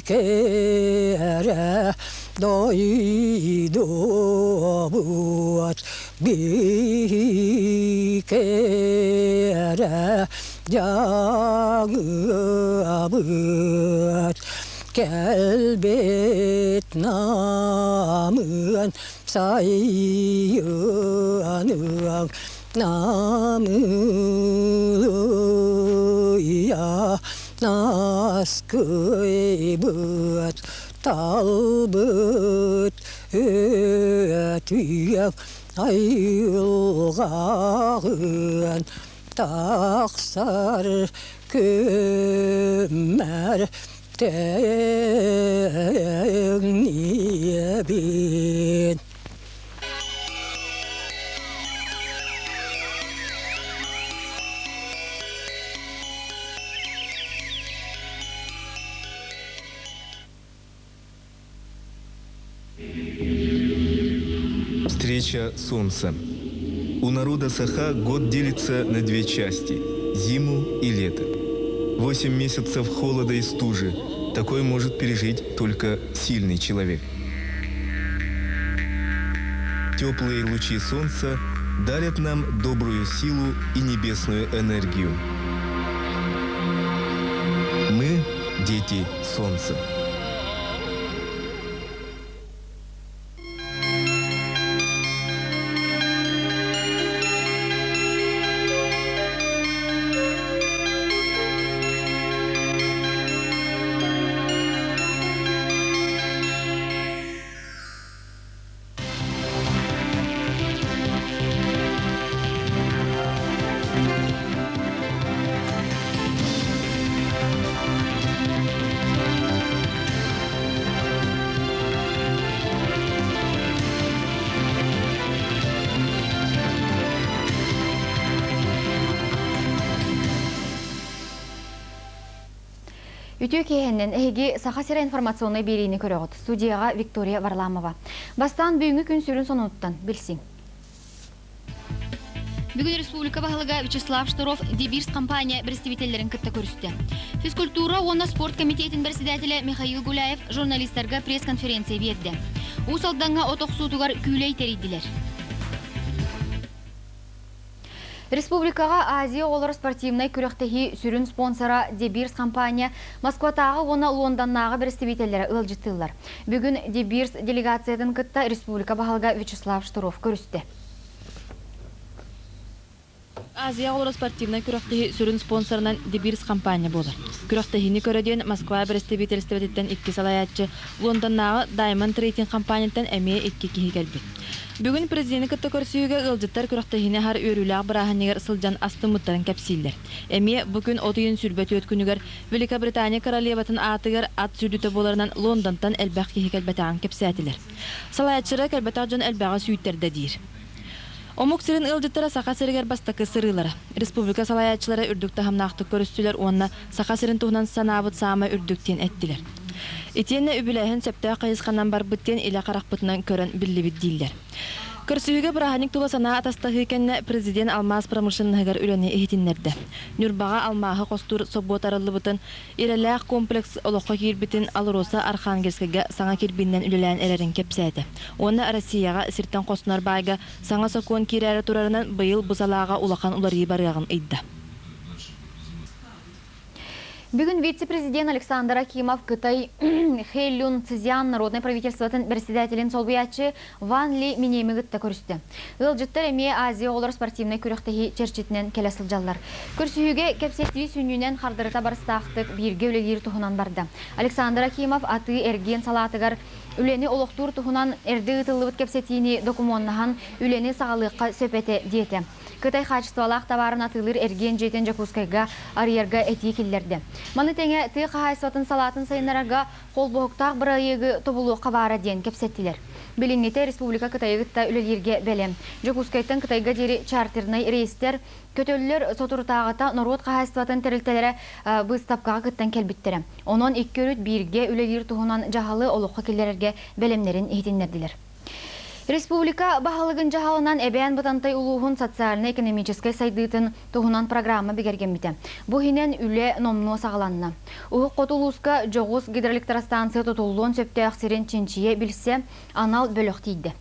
Kere doydu buat bir kere jağı buat kelbet namın sayyanın namı ya nas kıybıt talbıt ötüyen ayılğağın taksar kömer teğniye bin. Встреча солнца. У народа Саха год делится на две части – зиму и лето. 8 месяцев холода и стужи. Такой может пережить только сильный человек. Теплые лучи солнца дарят нам добрую силу и небесную энергию. Мы – дети солнца. Ütü kehenden ehegi Саха-Сера информационный берейini көрөгөт. Студияга Виктория Варламова. Бастан бүгүнкү күн сүрүн сонуттан билсиң. Бүгін Республика Бағылыға Вячеслав Штуров Дебирс компания представительдерін кітті көрісті. Физкультура оны спорт комитетінің председателі Михаил Гуляев журналистерге пресс-конференция берді. Усалданға отоқ сутугар күйлей терейділер. Республикаға Азия олар спортивный күректегі сүрін спонсора Дебирс компания Москватағы оны Лондоннағы представительдері ылжыттылар. Бүгін Дебирс делегациядың кітті Республика Бағылыға Вячеслав Штуров көрісті. Азия олар спортивный күректегі сүрін спонсорынан Дебирс компания болар. Күректегіні көреден Москва представительстветтен 2 салаятчы Лондоннағы Diamond Trading компанияттан әмее 2 кихи келбет. Бүгін президенті кітті көрсүйіге ғылжыттар күректегіні har өріліғ бірағынегер сылжан асты мұттарын кәпсейлер. Әме бүгін отыйын сүрбет өткінігер Великобритания королеватын атығыр ат сүрдіті боларынан Лондонтан әлбәқ кихи кәлбәтағын кәпсәтілер. Салаятчыра кәлбәтақ жон әлбәға сүйіттерді дейір. Омук сирин ылжыттара Саха-Серегер бастакы сырылары. Республика салаятчылары үрдікті хамнақты көрістілер, онына Саха-Серин туғынан санабыт сама үрдіктен әттілер. Етені үбіләйін сөптәі қайысқанан бар бүттен илі қарақ бұтынан көрін білі-біт дейілер. Көрсүйіге бірағаник тула сана атастағы екенне президент Алмаз промышленнігер үләне ехетінлерді. Нүрбаға алмағы қостур собот арылы бұтын, иреләқ комплекс олыққа кербітін Алроса Архангельскіге саңа кербіннен үлілән әлерін кепсәді. Оны Россияға сірттен қостынар байға саңа сокуын керәрі турарынан бұйыл бұзалаға улақан улары барығын ұйды. Бүгін вице-президент Александр Акимов Кытай Хэлюн Цзян народный правительствотын председателин солбиячы Ван Ли Минемигітті көрісті. Үлжіттер әме Азия олар спортивный күректегі черчетінен келесіл жаллар. Көрсүйіге кәпсеттігі сүнінен қардырыта барыстақтық бірге өлелер тұхынан барды. Александр Акимов аты әрген салатығар үлені олықтур тұхынан әрді ұтылыбыт кәпсеттіні документнаған үлені сағалыққа сөпеті деті. Кытай хачествалақ табарын атылыр әрген жетен жакускайға арьерға әтей келдерді. Маны тәңе ты қағайсатын салатын сайынларға қол бұғықтақ бір айығы тобылу қабара ден кепсеттілер. Біліңнете Республика Кытайғытта үлелерге бәлем. Жакускайттан Кытайға дері чартернай рейстер көтөлілер сотуртағыта народ қағайсатын тәрілтелері бұстапқаға кыттан кәлбіттері. Онын еккөріт бірге үлелер тұғынан жағалы олыққа келдерерге бәлемлерін ехетіндерділер. Республика бахалыгын жахалынан эбән бутантай улуғын социально-экономической сайдытын туғынан программа бігергенбіті. Бұ хинен үлі номну сағаланна. Уғы қотулуска жоғыз гидроэлектростанция тұтулуын сөпті ақсерен чинчие білсе анал бөліқ дейді.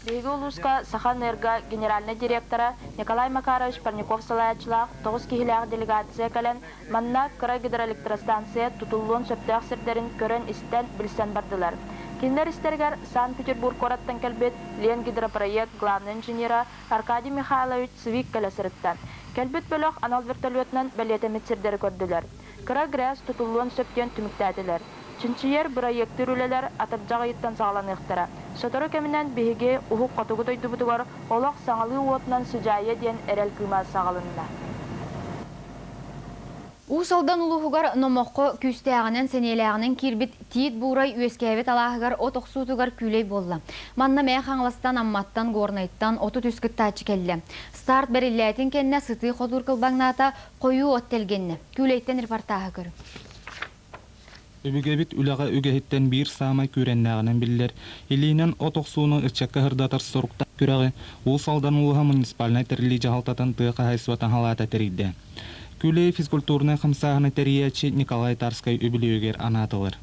Биги улуска Сахан Энерго генеральный директора Николай Макарович Парников салаячылақ 9 кихилях делегация кәлен манна кыра гидроэлектростанция тұтулуын сөпті ақсердерін көрін істен білсен бардылар. Киндер истергер Санкт-Петербург кораттан келбет Лен гидропроект главный инженера Аркадий Михайлович Свик кәлесіріттен. Келбет бөліқ анал вертолетнан бәлетемет көрділер. Кыра грәс тұтулуын сөптен түміктәділер. Чинчиер проекты рүлелер атыржағы еттен сағаланықтыра. Сотору кемінен бейге ұхық қатуғы тойды бұтығар олақ саңалы уотынан сүжайы ден әрел күймаз сағалынна. Усалдан улуғығар номоққы күстәғінен сенеләғінен кирбит тиет бұрай өскәвет алағығар от оқсутығар күлей болла. Манна мәе қаңластан амматтан горнайттан оты түскіт тачы келі. Старт бәрілләтін кенне сыты қодур қылбаңната қойу оттелгенне. Күлейттен репортағы көрі. Үбігебит үліға үгәхеттен бір самай көреннәғінен білілер. Илейнен отоқсуының үтчәккі ғырдатыр сұрықта көрәғі ұлсалдан ұлыға муниципалына тірілі жағалтатын тұйқы хайсуатан халата тәрейді. Күлей физкультурный қымсағыны тәриячі Николай Тарскай үбілеугер анатылыр.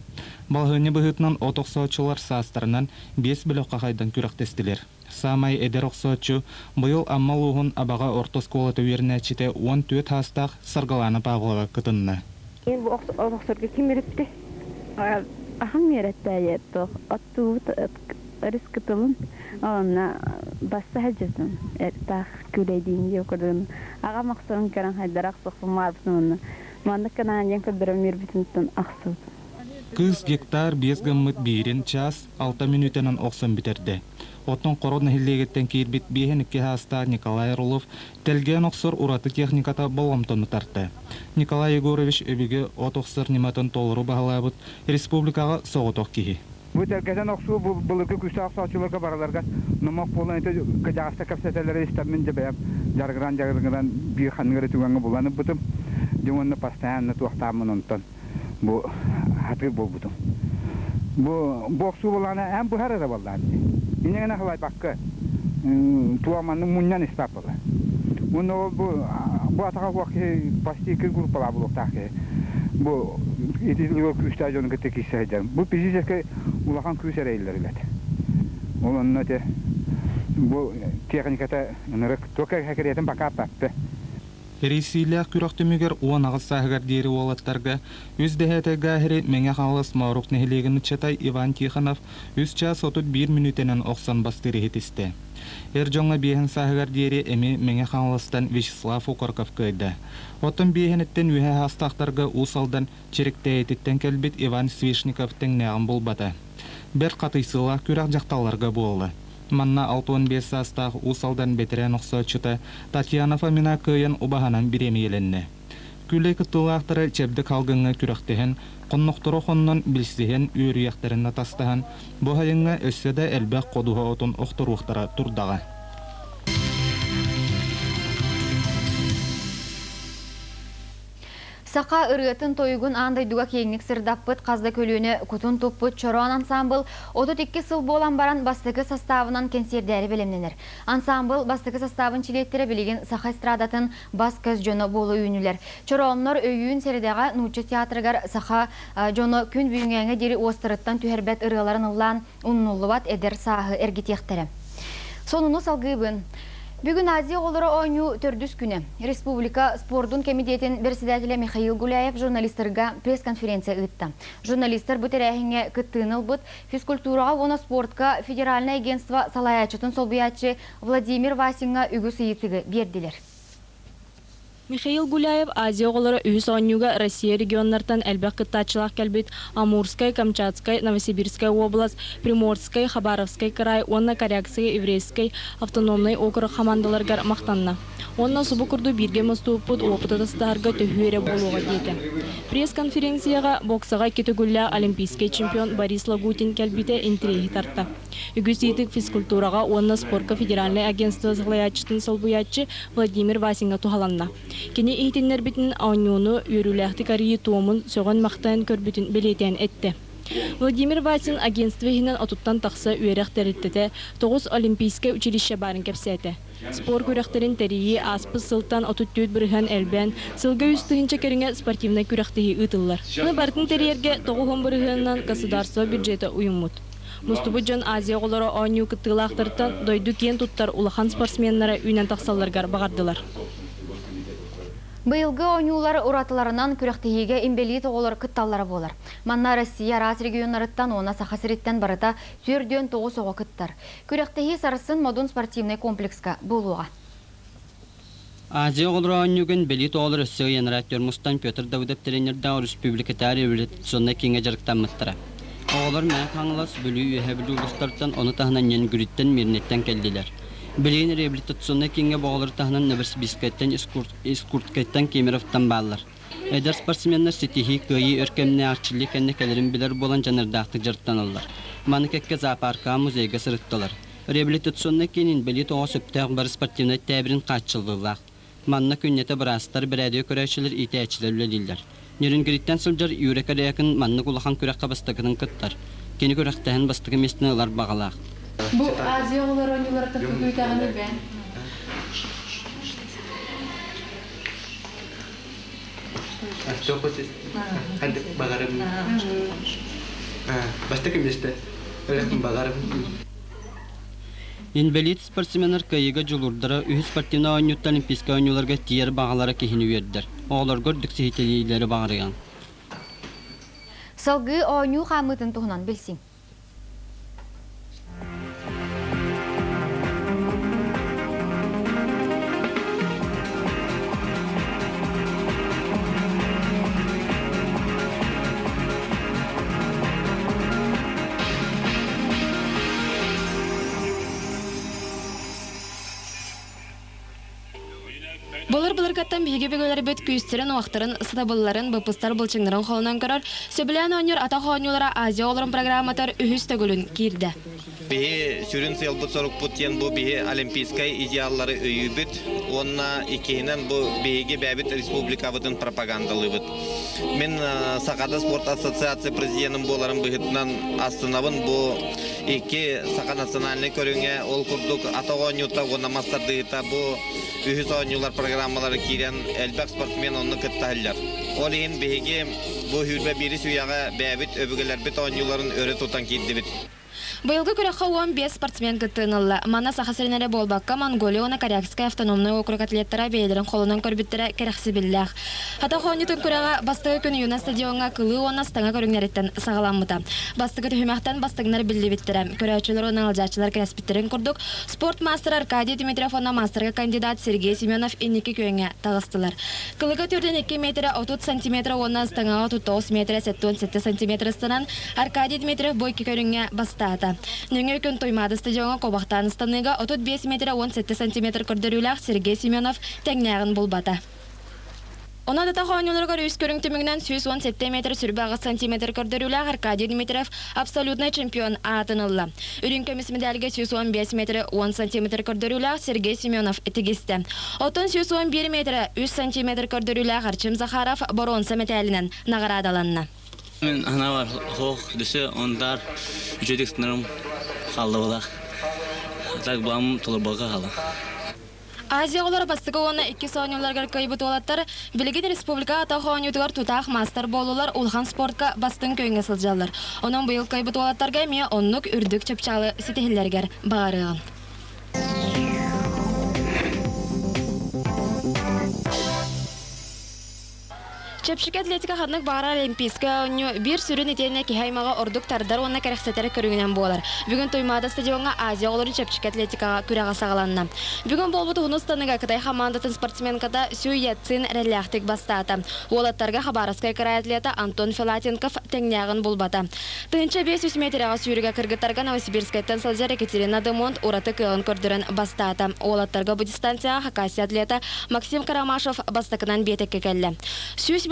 Балғыны бұғытынан отоқсуатчылар састарынан 5 біліққа қайдан күріқтестілер. Самай әдер оқсуатчы бұйыл аммал ұғын абаға ортосколаты өріне чите 14 хастақ сырғаланы бағылыға күтінні. Bu oxsorga kim veripti? Aham yerettayet to attu riskatılın. Ona bassa hacetun. Ta küledin yokurun. Aga maqsarın karan haydarak soqsun marbutun. Manda kanan yankadırım mirbitintin aqsut. Kız gektar 5 gımmıt birin ças 6 minütenen oqsun bitirdi. Otun qorodna hillegetten kirbit bihen 2 hasta Nikolay Rulov telgen oqsor uratı texnikata bolamtonu tartı. Nikolay Yegorovich öbüge ot oqsor nimatın toluru bağalabıt Respublikaga soğutoq kihi. Bu telgeden oqsu bu bılıkı küstü aqsaçılarga baralarga nomaq bolan ete kajasta kapsetelere istamin jebep jargıran bir xangırı tuğanı bulanı butum jumonna pastayanı tuaqtamın ontan bu hatır bol butum. Bu boqsu bolana hem bu herere bollan. İnegene halay bakkı tuamanın munyan istapılı. Bunu bu atağa vakti pasti ki grupalar buluktağı. Bu İdilgör küstajonun gittik hissediyorum. Bu bizce ulakan küsereylerler. Onun öte bu teknikata nırık toka hakikaten bakaptı. Reisiyle küraktümüger uan ağızsağıgar deri olatlarga üz dehete gahiri menge xalas mağruk nehilegini çatay Ivan Tikhanov 3 ças 31 minütenen oqsan bastırı hetiste. Erjonga bihen sağıgar deri emi menge xalastan Vyacheslav Okorkov köyde. Otun bihenetten ühe hastaqtarga usaldan çerekteetitten kelbit Ivan Sveshnikov'ten näğim bulbata. Bir qatıysyla kürak jaqtalarga bolly. Manna 65 hastaq usaldan betiren oqsaçıta Tatyana Fomina köyün ubahanan biremeyelenni. Küley kıtılaqtары çebdi kalgınga küraktehen, qonnoqturu xonnon bilsihen üyrüyaqtarına tastahan, bu hayınga össede elbaq qoduha otun oqturuqtara turdağa. Saqa ırıtın toygun anday duga kenglik sırdappıt qazda kölüğüne kutun tupput çoroğan ansambıl 32 sıl bolan baran bastıkı sastavından kenserderi bilimlenir. Ansambıl bastıkı sastavın çilettire biligin saqa estradatın bas köz jono bolu üyünüler. Çoroğanlar öyüğün seridağa Nuçu teatrıgar saqa jono kün büyüngenge deri ostırıttan tüherbet ırıların ıllan unnulluvat eder sahı ergitiyektere. Sonunu salgıbın. Bugün Aziya oğulları oyunu tördüs günü. Respublika Spordun Komitetin Bersidatili Mikhail Gulayev jurnalistlarga press-konferensiya ıttı. Jurnalistlar bu terehine kıttığınıl bud, fizkulturaga ona sportka Federalna Agentstva Salayachıtın solbuyatçı Vladimir Vasinga ügü sıyıtıgı berdiler. Mikhail Gulayev Азия оғылары үйіс оңюға Россия регионлардан әлбәқ қыттачылақ кәлбет Амурскай, Камчатскай, Новосибирскай область, Приморскай, Хабаровскай край, онна Корякскай, Еврейскай автономный округ командаларгар мақтанна. Онна субы күрді бірге мұстуыппыд опытатыстарға төхуере болуға дейді. Пресс-конференцияға боксаға кетігілі олимпийский чемпион Борис Лагутин кәлбеті интриги тартты. Үгісейтік физкультураға онна спортқа федеральный агентство Залаячтың солбуятчы Владимир Васинга тухаланна. Кені ейтінлер бітін ауынуыны үйріләқті карии туымын соған мақтайын көрбітін белетен әтті. Владимир Васин агентство хинен отуттан тақса үйерек тәріттеті 9 олимпийская училище барын кәпсәті. Спор күрәқтерін тәрейі аспыз сылтан отуттүйд бірген әлбән, сылға үстігінші керіңе спортивный күрәқтегі ұтылар. Оны бартын тәрейерге 9 біргеннен государство бюджеті уйыммут. Мустубуджан Азия олары ойну кыттылақтыртан дойду кен туттар улахан спортсменлары үйнен тақсаларгар бағардылар. Быйылгы ойнулар уратыларынан күрәқтігеге имбелит оғылар кытталлары болар. Манна Россия рас регионарыттан она сахасыреттен барыта түрден 9 оғы кыттар. Күрәқтіге сарысын модун спортивный комплекска болуға. Азия оғылары ойнуген белит оғылар өссігі яныраттер Мустан Петр Давыдов тренерда республикатары революционный кеңе жарықтан мұттыра. Оғылар мән қаңылас бөлі үйе білі ұлыстардан оны тағынан ен күріттен мернеттен келділер. Билейн реабилитационный кеңе боғылар тағынан Новосибирскайттан Искурткайттан Кемеровтан баллар. Эдер спортсменнер сетихи көйі өркемне арчылы кәннекелерін білер болан жанырдақтық жырттан алылар. Маны кәкке зоопарка музейге сырыттылар. Реабилитационный кенін білет оға сөптәғ бар спортивный тәбірін қатшылдылақ. Манна күннеті бірастар бір әдеу көрәшілер итәчілер өлелілер. Нерін гриттен сылжар үйрекер яқын манны құлақан көрәққа бастығының күттар. Кені көрәқтәхін бастығы местіне олар бағалақ. Bu Азия олар ойнулар тапы көйтағаны бән. Инвалид спортсменер кайыга жолурдара үһү спортивный ойнуттан олимпийский ойнуларга тиер бағалары кехини үйердер. Оғылар көрдік сехителейлері бағарыған. Салғы ойну қамытын тұғынан білсің. Болар каттан биге бегөлөр бөт күйістерін, уақтарын, сытабылларын, бұпыстар бұлчыңдарын қолынан көрір. Сөбілен ойнер ата ойнулара Азия оларын программатар үхіс төгілін кирді. Биhe sürün selbut soruk putyen bu bihe olimpiyskay idealları öyübüt. Onna ikihinen bu bihege bäbit respublika butun propagandalı bit. Men Sakada Sport Asosiasiyası prezidentim bolarım bihitinden astınabın bu iki Saka nasyonalny körüňe ol kurduk ata oýnýutta ona mastardyta bu ühüs oýnýular programmalary kiren elbek sportmen onu kıttahylar. Ol in bihege bu hürbe biri suyaga bäbit öbügeler bit oýnýularyň öre tutan kiddi bit. Быйылгы көрәққа 15 спортсмен кыттыынылы. Мана сахасырынары болбаққа Монголия Корякская автономный округ атлеттара бейлерін қолынан көрбіттері керекси білләқ. Хата қоңнютын көрәға бастығы күні юна стадионға кылы оны стаңа көріңнереттен сағаламыта. Бастығы түхімақтан бастығынар білді біттірі. Көрәчілер оны алжачылар кереспіттерін күрдік. Спорт мастер Аркадий Дмитриев оны мастерға кандидат Сергей Семенов енекі күйеңе тағыстылар. Кылыға түрден 2 метрі 30 сантиметр оны стаңаға 39 метрі 77 сантиметр станан Аркадий Дмитриев бойки көріңе бастаты. Нөңе күн тоймады стадионға қобақтан станыға 35 метр 17 сантиметр көрдіріләқ Сергей Семенов тәңнәғын болбата. Ona da taxoynulарға üst көріңтімігінен 117 метр сүрбағы сантиметр көрдіріләқ Аркадий Дмитриев абсолютный чемпион атынылы. Үрін көміс медальге 115 метр 10 сантиметр көрдіріләқ Сергей Семенов етігісті. Отын 111 метр 3 сантиметр көрдіріләқ Арчим Захаров боронса металінен нағарадаланына. Мен ана бар хоқ десе ондар үжедік сынырым қалды болақ. Так бұлам тұлырбаға қалды. Азия олар бастығы оны 2 соғыныларға көйбіт олаттар, Білген республика атағы ойнютығар тұтақ мастер болулар ұлған спортқа бастың көйінге сылжалар. Оның бұйыл көйбіт олаттарға ме онлық үрдік чөпчалы сетехілергер бағарыған. Чепшик атлетика хаднык бара олимпийская ойну бир сүрүн итене кихаймага ордук тардар онна керексетери көрүнгөнөн болар. Бүгүн Тоймада стадионга Азия олорун чепшик атлетикага күрага сагаланна. Бүгүн болбуту Хунустаныга Кытай командатын спортсменката Сюйяцин релляхтик бастата. Олаттарга Хабаровская край атлета Антон Филатенков теңнягын болбата. Тынча 500 метрга сүйрүгө кыргыттарга Новосибирскайттан Салжар Екатерина Демонт ураты кыгын көрдүрөн бастата. Олаттарга бу дистанцияга Хакасия атлета Максим Карамашев бастакынан бетекке келди.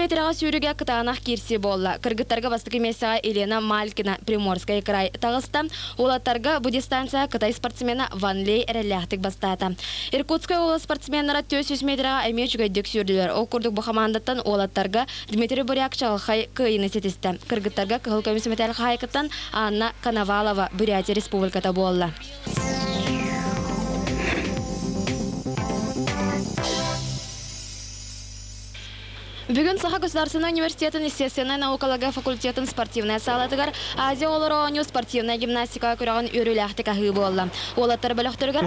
метрага сүүрүгө кытаанах кирси болла. Кыргыттарга бастыгы мессага Елена Малькина Приморская край тагыста. Олаттарга бу дистанция Кытай спортсмена Ван Лей эрелляхтык бастата. Иркутская область спортсменнара 400 метрага эме чүгөйдүк сүрдүлөр. Ол курдук бу командаттан олаттарга Дмитрий Буряк чалхай кыйыны сетисте. Кыргыттарга кыл комиссия хайкыттан Анна Коновалова Бурятия республиката болла. Бүгін Саха государственный университетін естественная наукалага факультетін спортивная салатыгар Азия оларооню спортивная гимнастика көреген өріләхті кахы болла. Олаттар бөліқтіргер